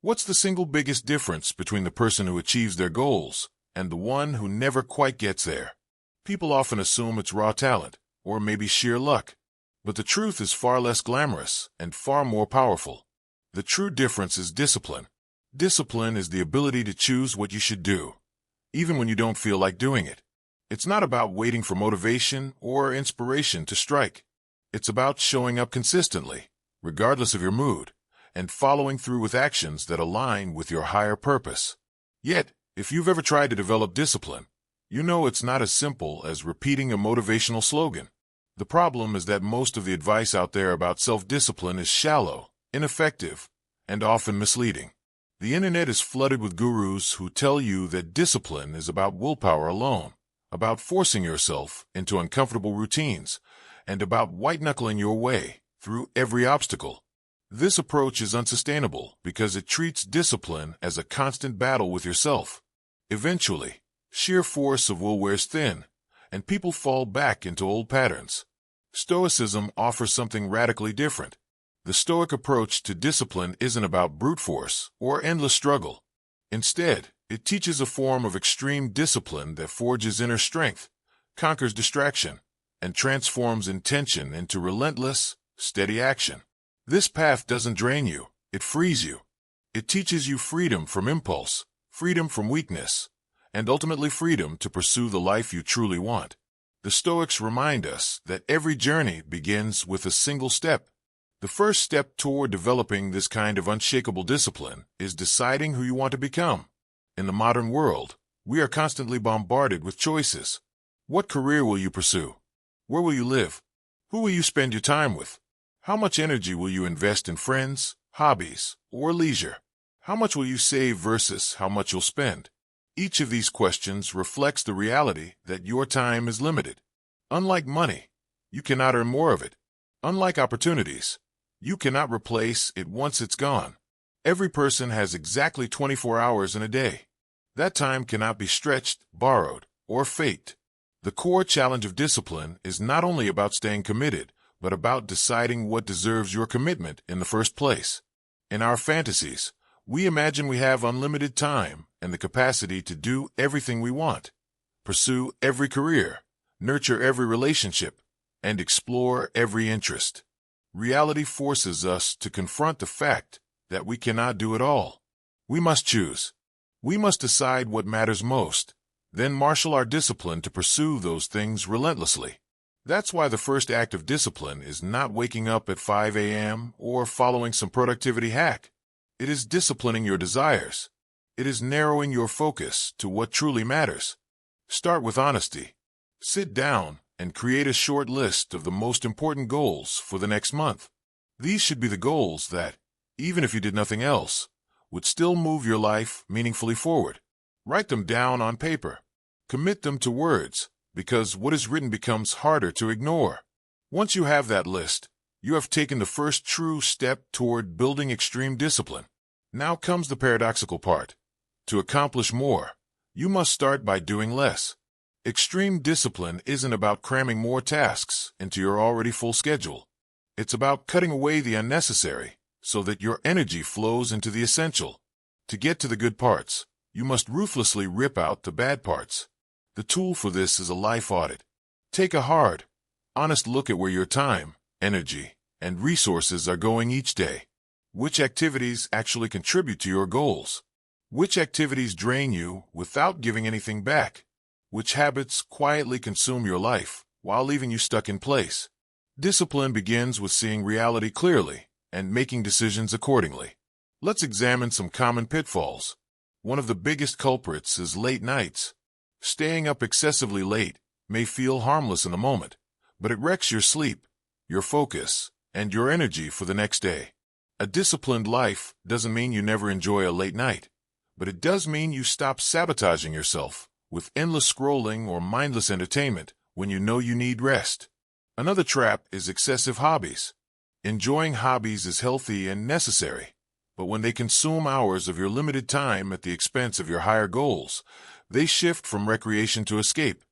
What's the single biggest difference between the person who achieves their goals and the one who never quite gets there? People often assume it's raw talent, or maybe sheer luck. But the truth is far less glamorous and far more powerful. The true difference is discipline. Discipline is the ability to choose what you should do, even when you don't feel like doing it. It's not about waiting for motivation or inspiration to strike. It's about showing up consistently, regardless of your mood, and following through with actions that align with your higher purpose. Yet, if you've ever tried to develop discipline, you know it's not as simple as repeating a motivational slogan. The problem is that most of the advice out there about self-discipline is shallow, ineffective, and often misleading. The internet is flooded with gurus who tell you that discipline is about willpower alone, about forcing yourself into uncomfortable routines, and about white-knuckling your way through every obstacle. This approach is unsustainable because it treats discipline as a constant battle with yourself. Eventually, sheer force of will wears thin, and people fall back into old patterns. Stoicism offers something radically different. The Stoic approach to discipline isn't about brute force or endless struggle. Instead, it teaches a form of extreme discipline that forges inner strength, conquers distraction, and transforms intention into relentless, steady action. This path doesn't drain you, it frees you. It teaches you freedom from impulse, freedom from weakness, and ultimately freedom to pursue the life you truly want. The Stoics remind us that every journey begins with a single step. The first step toward developing this kind of unshakable discipline is deciding who you want to become. In the modern world, we are constantly bombarded with choices. What career will you pursue? Where will you live? Who will you spend your time with? How much energy will you invest in friends, hobbies, or leisure? How much will you save versus how much you'll spend? Each of these questions reflects the reality that your time is limited. Unlike money, you cannot earn more of it. Unlike opportunities, you cannot replace it once it's gone. Every person has exactly 24 hours in a day. That time cannot be stretched, borrowed, or faked. The core challenge of discipline is not only about staying committed, but about deciding what deserves your commitment in the first place. In our fantasies, we imagine we have unlimited time and the capacity to do everything we want, pursue every career, nurture every relationship, and explore every interest. Reality forces us to confront the fact that we cannot do it all. We must choose. We must decide what matters most, then marshal our discipline to pursue those things relentlessly. That's why the first act of discipline is not waking up at 5 a.m. or following some productivity hack. It is disciplining your desires. It is narrowing your focus to what truly matters. Start with honesty. Sit down and create a short list of the most important goals for the next month. These should be the goals that, even if you did nothing else, would still move your life meaningfully forward. Write them down on paper. Commit them to words, because what is written becomes harder to ignore. Once you have that list, you have taken the first true step toward building extreme discipline. Now comes the paradoxical part. To accomplish more, you must start by doing less. Extreme discipline isn't about cramming more tasks into your already full schedule. It's about cutting away the unnecessary so that your energy flows into the essential. To get to the good parts, you must ruthlessly rip out the bad parts. The tool for this is a life audit. Take a hard, honest look at where your time, energy, and resources are going each day. Which activities actually contribute to your goals? Which activities drain you without giving anything back? Which habits quietly consume your life while leaving you stuck in place? Discipline begins with seeing reality clearly and making decisions accordingly. Let's examine some common pitfalls. One of the biggest culprits is late nights. Staying up excessively late may feel harmless in the moment, but it wrecks your sleep, your focus, and your energy for the next day. A disciplined life doesn't mean you never enjoy a late night, but it does mean you stop sabotaging yourself with endless scrolling or mindless entertainment when you know you need rest. Another trap is excessive hobbies. Enjoying hobbies is healthy and necessary, but when they consume hours of your limited time at the expense of your higher goals, they shift from recreation to escape.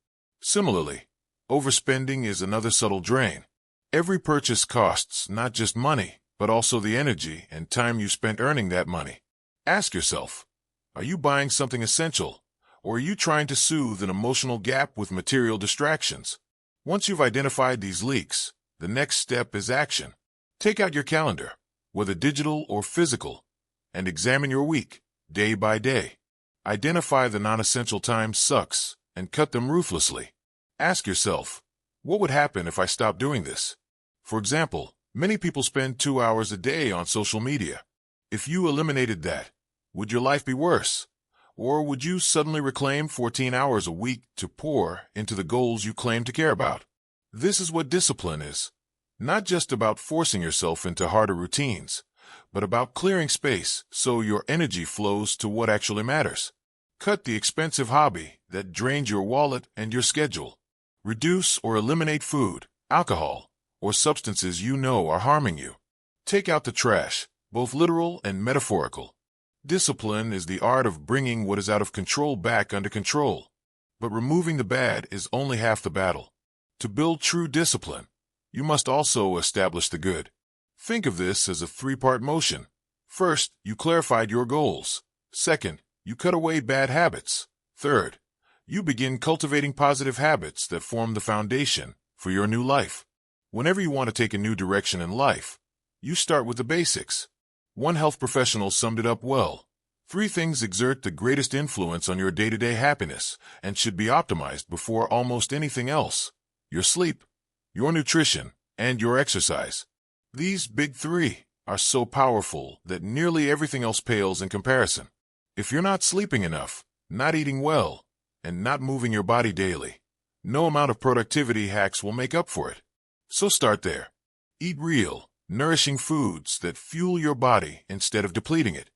Similarly, overspending is another subtle drain. Every purchase costs not just money, but also the energy and time you spent earning that money. Ask yourself, are you buying something essential, or are you trying to soothe an emotional gap with material distractions? Once you've identified these leaks, the next step is action. Take out your calendar, whether digital or physical, and examine your week, day by day. Identify the non-essential time sucks and cut them ruthlessly. Ask yourself, what would happen if I stopped doing this? For example, many people spend 2 hours a day on social media. If you eliminated that, would your life be worse? Or would you suddenly reclaim 14 hours a week to pour into the goals you claim to care about? This is what discipline is. Not just about forcing yourself into harder routines, but about clearing space so your energy flows to what actually matters. Cut the expensive hobby that drains your wallet and your schedule. Reduce or eliminate food, alcohol, or substances you know are harming you. Take out the trash, both literal and metaphorical. Discipline is the art of bringing what is out of control back under control. But removing the bad is only half the battle. To build true discipline, you must also establish the good. Think of this as a three-part motion. First, you clarified your goals. Second, you cut away bad habits. Third, you begin cultivating positive habits that form the foundation for your new life. Whenever you want to take a new direction in life, you start with the basics. One health professional summed it up well. 3 things exert the greatest influence on your day-to-day happiness and should be optimized before almost anything else: your sleep, your nutrition, and your exercise. These big 3 are so powerful that nearly everything else pales in comparison. If you're not sleeping enough, not eating well, and not moving your body daily, no amount of productivity hacks will make up for it. So start there. Eat real, nourishing foods that fuel your body instead of depleting it.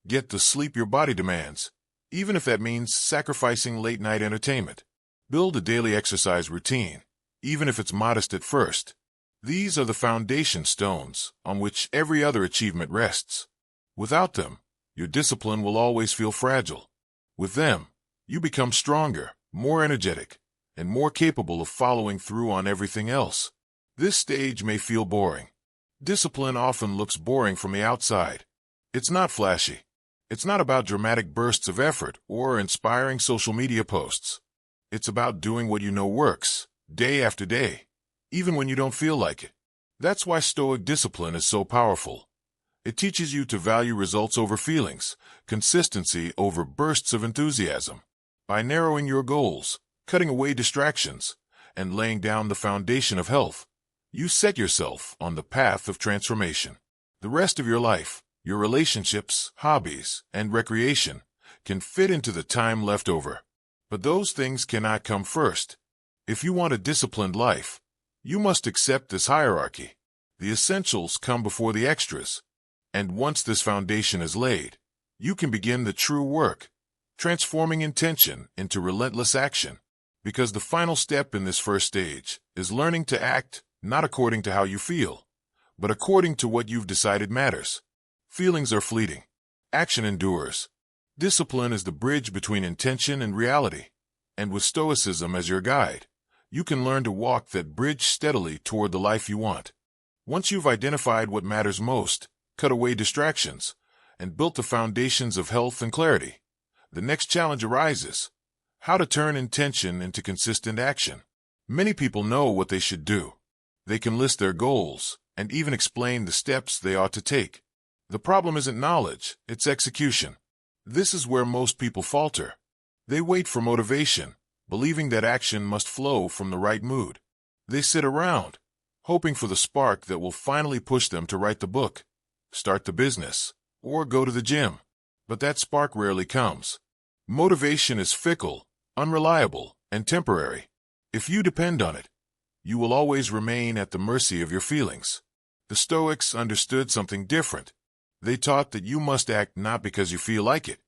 Get the sleep your body demands, even if that means sacrificing late-night entertainment. Build a daily exercise routine, even if it's modest at first. These are the foundation stones on which every other achievement rests. Without them, your discipline will always feel fragile. With them, you become stronger, more energetic, and more capable of following through on everything else. This stage may feel boring. Discipline often looks boring from the outside. It's not flashy. It's not about dramatic bursts of effort or inspiring social media posts. It's about doing what you know works, day after day, even when you don't feel like it. That's why Stoic discipline is so powerful. It teaches you to value results over feelings, consistency over bursts of enthusiasm. By narrowing your goals, cutting away distractions, and laying down the foundation of health, you set yourself on the path of transformation. The rest of your life, your relationships, hobbies, and recreation can fit into the time left over. But those things cannot come first. If you want a disciplined life, you must accept this hierarchy. The essentials come before the extras. And once this foundation is laid, you can begin the true work, transforming intention into relentless action. Because the final step in this first stage is learning to act not according to how you feel, but according to what you've decided matters. Feelings are fleeting. Action endures. Discipline is the bridge between intention and reality. And with Stoicism as your guide, you can learn to walk that bridge steadily toward the life you want. Once you've identified what matters most, cut away distractions, and built the foundations of health and clarity, the next challenge arises: how to turn intention into consistent action. Many people know what they should do. They can list their goals and even explain the steps they ought to take. The problem isn't knowledge, it's execution. This is where most people falter. They wait for motivation, believing that action must flow from the right mood. They sit around, hoping for the spark that will finally push them to write the book, start the business, or go to the gym. But that spark rarely comes. Motivation is fickle, unreliable, and temporary. If you depend on it, you will always remain at the mercy of your feelings. The Stoics understood something different. They taught that you must act not because you feel like it,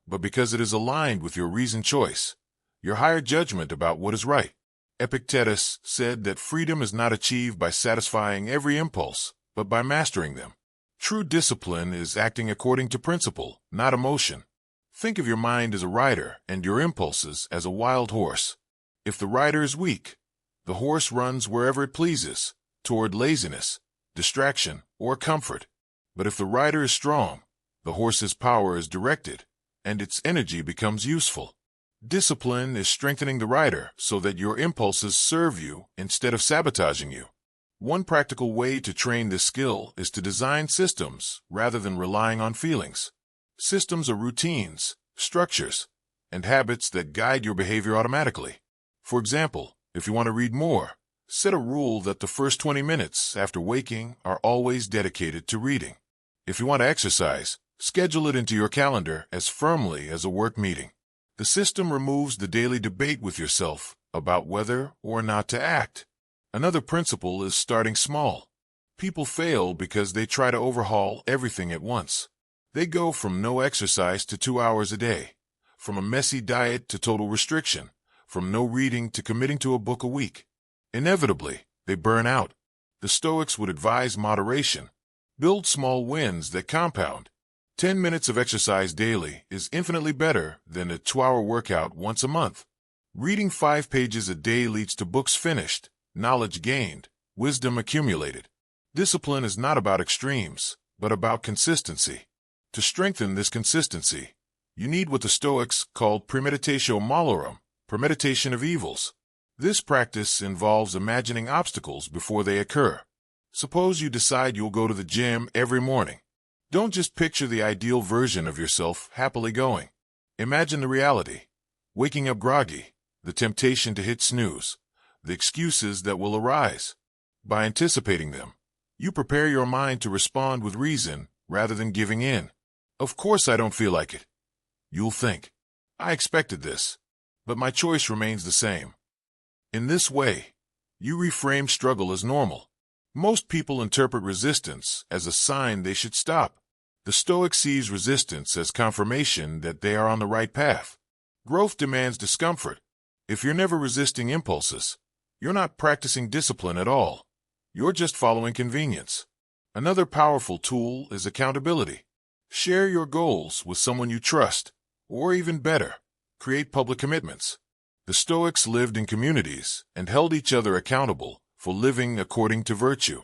but because it is aligned with your reasoned choice, your higher judgment about what is right. Epictetus said that freedom is not achieved by satisfying every impulse, but by mastering them. True discipline is acting according to principle, not emotion. Think of your mind as a rider and your impulses as a wild horse. If the rider is weak, the horse runs wherever it pleases, toward laziness, distraction, or comfort. But if the rider is strong, The horse's power is directed, and its energy becomes useful. Discipline is strengthening the rider so that your impulses serve you instead of sabotaging you. One practical way to train this skill is to design systems rather than relying on feelings. Systems are routines, structures, and habits that guide your behavior automatically. For example, if you want to read more, set a rule that the first 20 minutes after waking are always dedicated to reading. If you want to exercise, schedule it into your calendar as firmly as a work meeting. The system removes the daily debate with yourself about whether or not to act. Another principle is starting small. People fail because they try to overhaul everything at once. They go from no exercise to 2 hours a day, from a messy diet to total restriction, from no reading to committing to a book a week. Inevitably, they burn out. The Stoics would advise moderation. Build small wins that compound. 10 minutes of exercise daily is infinitely better than a 2-hour workout once a month. Reading 5 pages a day leads to books finished, knowledge gained, wisdom accumulated. Discipline is not about extremes, but about consistency. To strengthen this consistency, you need what the Stoics called premeditatio malorum, premeditation of evils. This practice involves imagining obstacles before they occur. Suppose you decide you'll go to the gym every morning. Don't just picture the ideal version of yourself happily going. Imagine the reality. Waking up groggy, the temptation to hit snooze, the excuses that will arise. By anticipating them, you prepare your mind to respond with reason rather than giving in. Of course I don't feel like it. You'll think. I expected this, but my choice remains the same. In this way, you reframe struggle as normal. Most people interpret resistance as a sign they should stop. The Stoic sees resistance as confirmation that they are on the right path. Growth demands discomfort. If you're never resisting impulses, you're not practicing discipline at all. You're just following convenience. Another powerful tool is accountability. Share your goals with someone you trust, or even better, create public commitments. The Stoics lived in communities and held each other accountable for living according to virtue.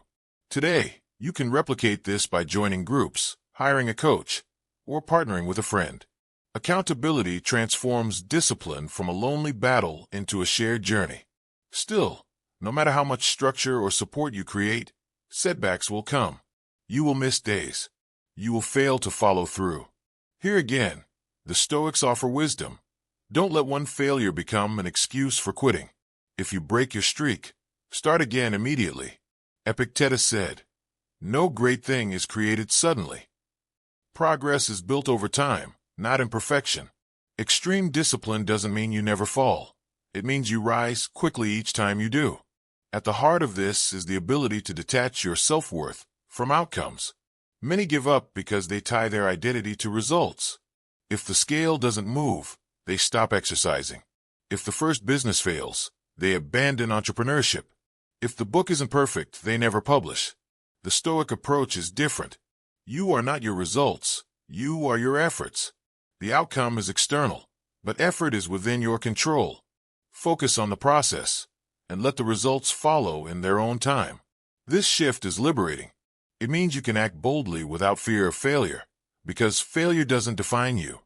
Today, you can replicate this by joining groups, hiring a coach, or partnering with a friend. Accountability transforms discipline from a lonely battle into a shared journey. Still, no matter how much structure or support you create, setbacks will come. You will miss days. You will fail to follow through. Here again, the Stoics offer wisdom. Don't let one failure become an excuse for quitting. If you break your streak, start again immediately. Epictetus said, "No great thing is created suddenly. Progress is built over time, not in perfection." Extreme discipline doesn't mean you never fall. It means you rise quickly each time you do. At the heart of this is the ability to detach your self-worth from outcomes. Many give up because they tie their identity to results. If the scale doesn't move, they stop exercising. If the first business fails, they abandon entrepreneurship. If the book isn't perfect, they never publish. The Stoic approach is different. You are not your results. You are your efforts. The outcome is external, but effort is within your control. Focus on the process, and let the results follow in their own time. This shift is liberating. It means you can act boldly without fear of failure, because failure doesn't define you.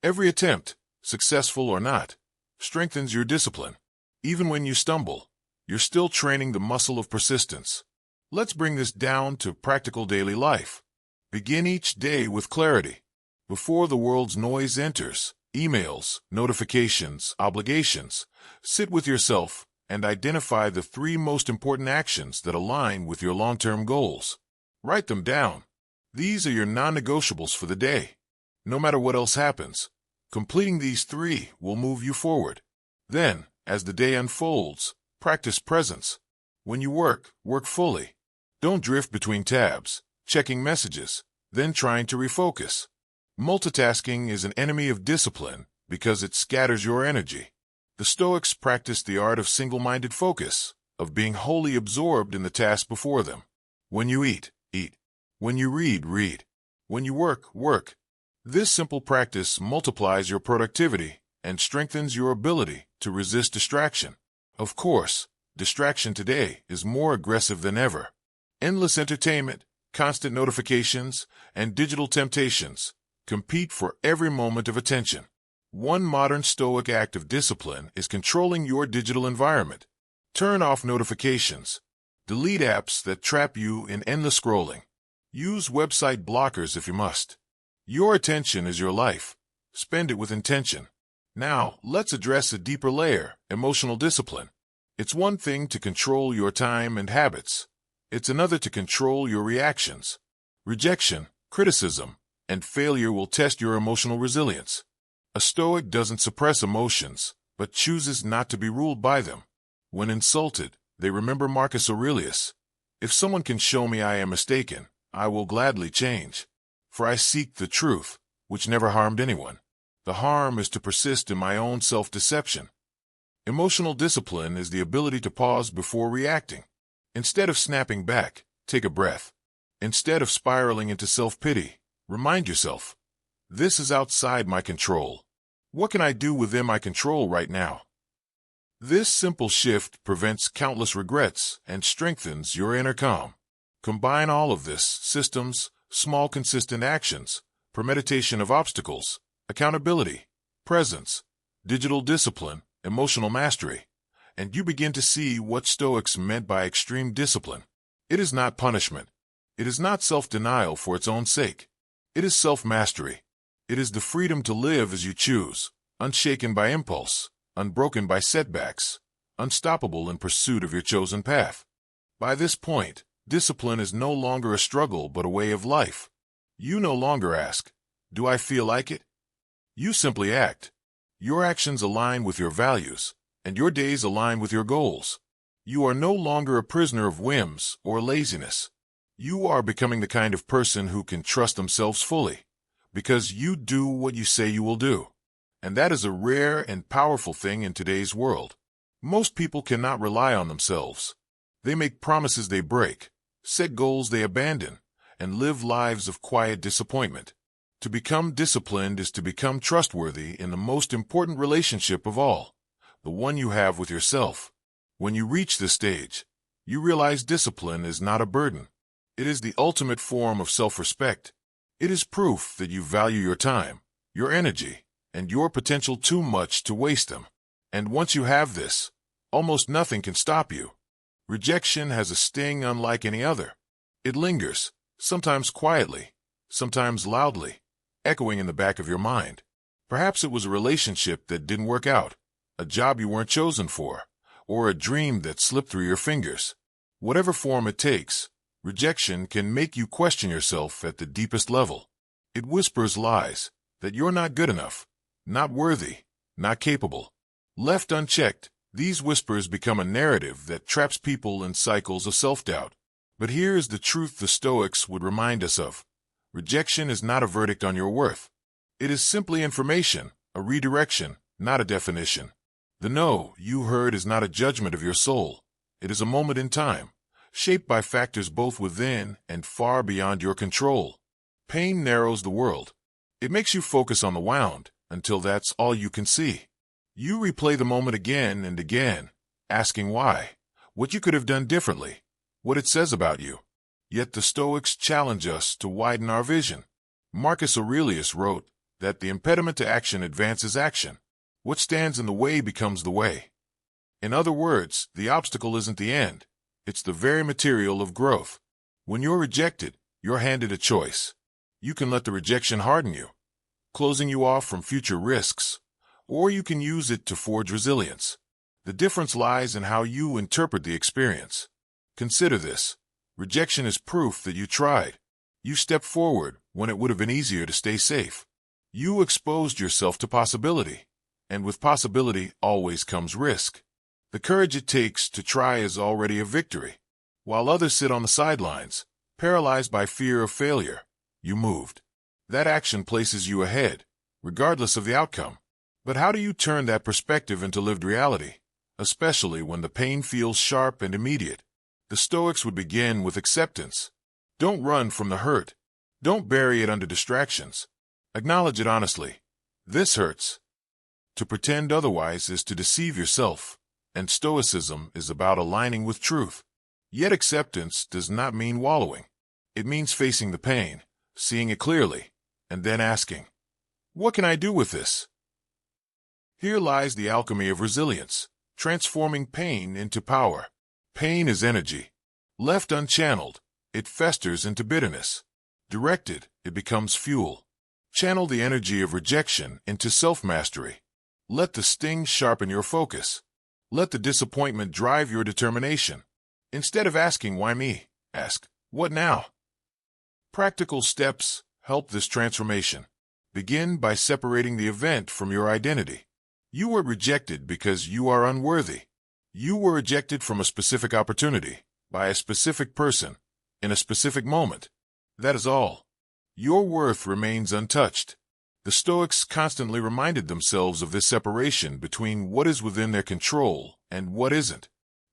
Every attempt, successful or not, strengthens your discipline. Even when you stumble, you're still training the muscle of persistence. Let's bring this down to practical daily life. Begin each day with clarity. Before the world's noise enters, emails, notifications, obligations, sit with yourself and identify the 3 most important actions that align with your long-term goals. Write them down. These are your non-negotiables for the day. No matter what else happens, completing these 3 will move you forward. Then, as the day unfolds, practice presence. When you work, work fully. Don't drift between tabs, checking messages, then trying to refocus. Multitasking is an enemy of discipline because it scatters your energy. The Stoics practiced the art of single-minded focus, of being wholly absorbed in the task before them. When you eat, eat. When you read, read. When you work, work. This simple practice multiplies your productivity and strengthens your ability to resist distraction. Of course, distraction today is more aggressive than ever. Endless entertainment, constant notifications, and digital temptations compete for every moment of attention. One modern Stoic act of discipline is controlling your digital environment. Turn off notifications. Delete apps that trap you in endless scrolling. Use website blockers if you must. Your attention is your life. Spend it with intention. Now, let's address a deeper layer, emotional discipline. It's one thing to control your time and habits. It's another to control your reactions. Rejection, criticism, and failure will test your emotional resilience. A Stoic doesn't suppress emotions, but chooses not to be ruled by them. When insulted, they remember Marcus Aurelius. If someone can show me I am mistaken, I will gladly change. For I seek the truth, which never harmed anyone. The harm is to persist in my own self-deception. Emotional discipline is the ability to pause before reacting. Instead of snapping back, take a breath. Instead of spiraling into self-pity, remind yourself, this is outside my control. What can I do within my control right now? This simple shift prevents countless regrets and strengthens your inner calm. Combine all of this, systems, small consistent actions, premeditation of obstacles, accountability, presence, digital discipline, emotional mastery, and you begin to see what Stoics meant by extreme discipline. It is not punishment. It is not self-denial for its own sake. It is self-mastery. It is the freedom to live as you choose, unshaken by impulse, unbroken by setbacks, unstoppable in pursuit of your chosen path. By this point, discipline is no longer a struggle but a way of life. You no longer ask, do I feel like it? You simply act. Your actions align with your values, and your days align with your goals. You are no longer a prisoner of whims or laziness. You are becoming the kind of person who can trust themselves fully, because you do what you say you will do. And that is a rare and powerful thing in today's world. Most people cannot rely on themselves. They make promises they break, set goals they abandon, and live lives of quiet disappointment. To become disciplined is to become trustworthy in the most important relationship of all, the one you have with yourself. When you reach this stage, you realize discipline is not a burden. It is the ultimate form of self-respect. It is proof that you value your time, your energy, and your potential too much to waste them. And once you have this, almost nothing can stop you. Rejection has a sting unlike any other. It lingers, sometimes quietly, sometimes loudly, echoing in the back of your mind. Perhaps it was a relationship that didn't work out, a job you weren't chosen for, or a dream that slipped through your fingers. Whatever form it takes, rejection can make you question yourself at the deepest level. It whispers lies, that you're not good enough, not worthy, not capable. Left unchecked, these whispers become a narrative that traps people in cycles of self-doubt. But here is the truth the Stoics would remind us of. Rejection is not a verdict on your worth. It is simply information, a redirection, not a definition. The no you heard is not a judgment of your soul. It is a moment in time, shaped by factors both within and far beyond your control. Pain narrows the world. It makes you focus on the wound until that's all you can see. You replay the moment again and again, asking why, what you could have done differently, what it says about you. Yet the Stoics challenge us to widen our vision. Marcus Aurelius wrote that the impediment to action advances action. What stands in the way becomes the way. In other words, the obstacle isn't the end. It's the very material of growth. When you're rejected, you're handed a choice. You can let the rejection harden you, closing you off from future risks, or you can use it to forge resilience. The difference lies in how you interpret the experience. Consider this. Rejection is proof that you tried. You stepped forward when it would have been easier to stay safe. You exposed yourself to possibility, and with possibility always comes risk. The courage it takes to try is already a victory. While others sit on the sidelines, paralyzed by fear of failure, you moved. That action places you ahead, regardless of the outcome. But how do you turn that perspective into lived reality, especially when the pain feels sharp and immediate? The Stoics would begin with acceptance. Don't run from the hurt. Don't bury it under distractions. Acknowledge it honestly. This hurts. To pretend otherwise is to deceive yourself, and Stoicism is about aligning with truth. Yet acceptance does not mean wallowing. It means facing the pain, seeing it clearly, and then asking, what can I do with this? Here lies the alchemy of resilience, transforming pain into power. Pain is energy. Left unchanneled, it festers into bitterness. Directed, it becomes fuel. Channel the energy of rejection into self-mastery. Let the sting sharpen your focus. Let the disappointment drive your determination. Instead of asking, why me? Ask, what now? Practical steps help this transformation. Begin by separating the event from your identity. You were rejected because you are unworthy. You were rejected from a specific opportunity, by a specific person, in a specific moment. That is all. Your worth remains untouched. The Stoics constantly reminded themselves of this separation between what is within their control and what isn't.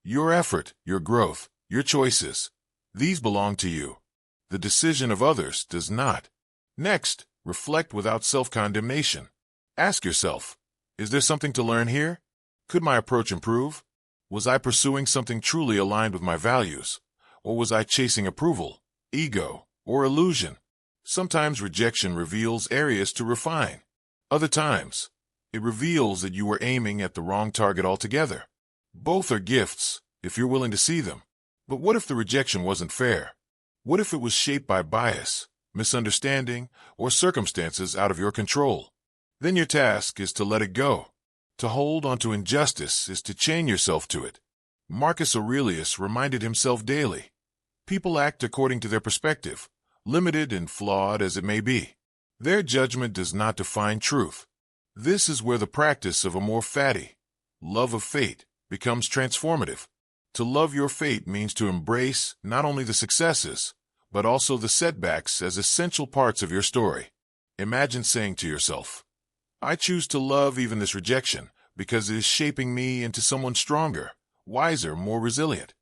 Your effort, your growth, your choices, these belong to you. The decision of others does not. Next, reflect without self-condemnation. Ask yourself, is there something to learn here? Could my approach improve? Was I pursuing something truly aligned with my values? Or was I chasing approval, ego, or illusion? Sometimes rejection reveals areas to refine. Other times, it reveals that you were aiming at the wrong target altogether. Both are gifts, if you're willing to see them. But what if the rejection wasn't fair? What if it was shaped by bias, misunderstanding, or circumstances out of your control? Then your task is to let it go. To hold onto injustice is to chain yourself to it. Marcus Aurelius reminded himself daily. People act according to their perspective, limited and flawed as it may be. Their judgment does not define truth. This is where the practice of a more fatty love of fate becomes transformative. To love your fate means to embrace not only the successes, but also the setbacks as essential parts of your story. Imagine saying to yourself, I choose to love even this rejection because it is shaping me into someone stronger, wiser, more resilient.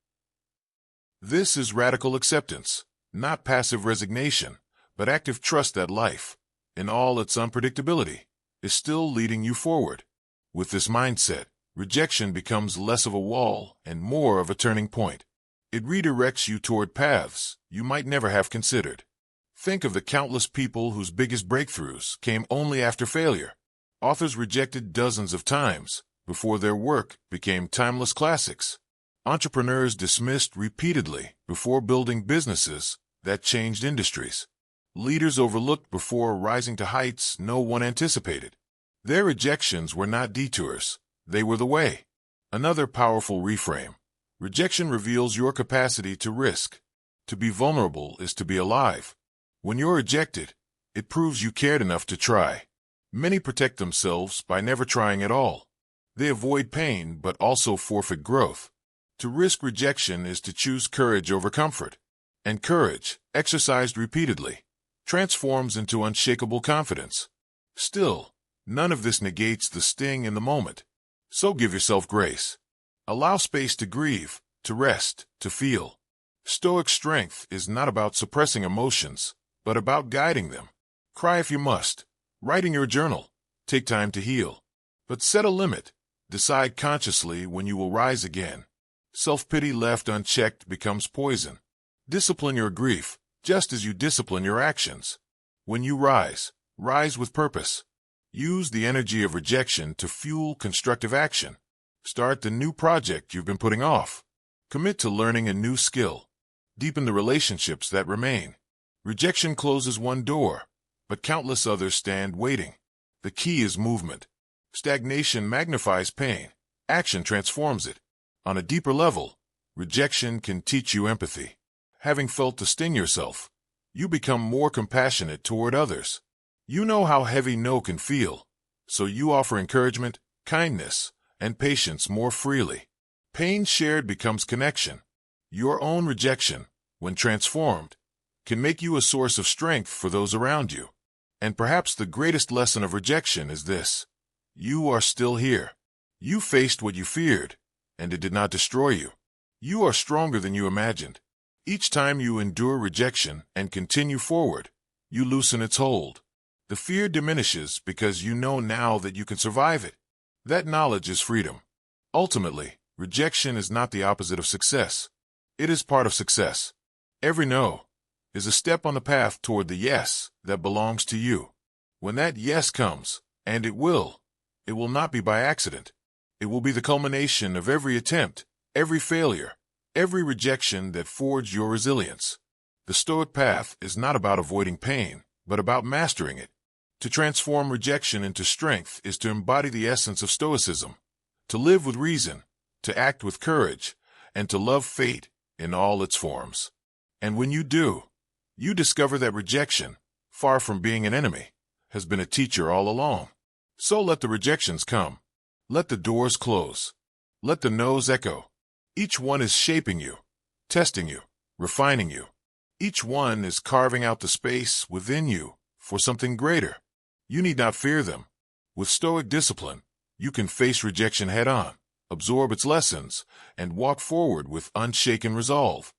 This is radical acceptance, not passive resignation, but active trust that life, in all its unpredictability, is still leading you forward. With this mindset, rejection becomes less of a wall and more of a turning point. It redirects you toward paths you might never have considered. Think of the countless people whose biggest breakthroughs came only after failure. Authors rejected dozens of times before their work became timeless classics. Entrepreneurs dismissed repeatedly before building businesses that changed industries. Leaders overlooked before rising to heights no one anticipated. Their rejections were not detours, they were the way. Another powerful reframe. Rejection reveals your capacity to risk. To be vulnerable is to be alive. When you're rejected, it proves you cared enough to try. Many protect themselves by never trying at all. They avoid pain but also forfeit growth. To risk rejection is to choose courage over comfort. And courage, exercised repeatedly, transforms into unshakable confidence. Still, none of this negates the sting in the moment. So give yourself grace. Allow space to grieve, to rest, to feel. Stoic strength is not about suppressing emotions, but about guiding them. Cry if you must. Write in your journal. Take time to heal. But set a limit. Decide consciously when you will rise again. Self-pity left unchecked becomes poison. Discipline your grief, just as you discipline your actions. When you rise, rise with purpose. Use the energy of rejection to fuel constructive action. Start the new project you've been putting off. Commit to learning a new skill. Deepen the relationships that remain. Rejection closes one door, but countless others stand waiting. The key is movement. Stagnation magnifies pain. Action transforms it. On a deeper level, rejection can teach you empathy. Having felt the sting yourself, you become more compassionate toward others. You know how heavy no can feel, so you offer encouragement, kindness, and patience more freely. Pain shared becomes connection. Your own rejection, when transformed, can make you a source of strength for those around you. And perhaps the greatest lesson of rejection is this. You are still here. You faced what you feared, and it did not destroy you. You are stronger than you imagined. Each time you endure rejection and continue forward, you loosen its hold. The fear diminishes because you know now that you can survive it. That knowledge is freedom. Ultimately, rejection is not the opposite of success. It is part of success. Every no is a step on the path toward the yes that belongs to you. When that yes comes, and it will not be by accident. It will be the culmination of every attempt, every failure, every rejection that forged your resilience. The Stoic path is not about avoiding pain, but about mastering it. To transform rejection into strength is to embody the essence of Stoicism, to live with reason, to act with courage, and to love fate in all its forms. And when you do, you discover that rejection, far from being an enemy, has been a teacher all along. So let the rejections come. Let the doors close. Let the no's echo. Each one is shaping you, testing you, refining you. Each one is carving out the space within you for something greater. You need not fear them. With Stoic discipline, you can face rejection head-on, absorb its lessons, and walk forward with unshaken resolve.